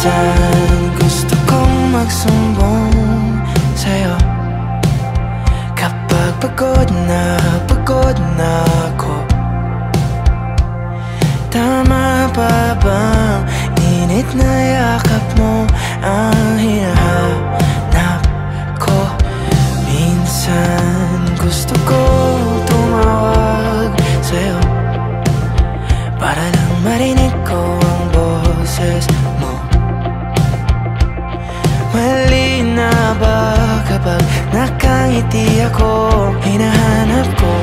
Minsan gusto kong magsumbong sa'yo kapag pagod na ako. Tama pa bang init na yakap mo ang hinahanap ko? Minsan gusto ko tumawag sa'yo para lang marinig ko ang boses mo. Mali na ba kapag nakangiti ako? Hinahanap ko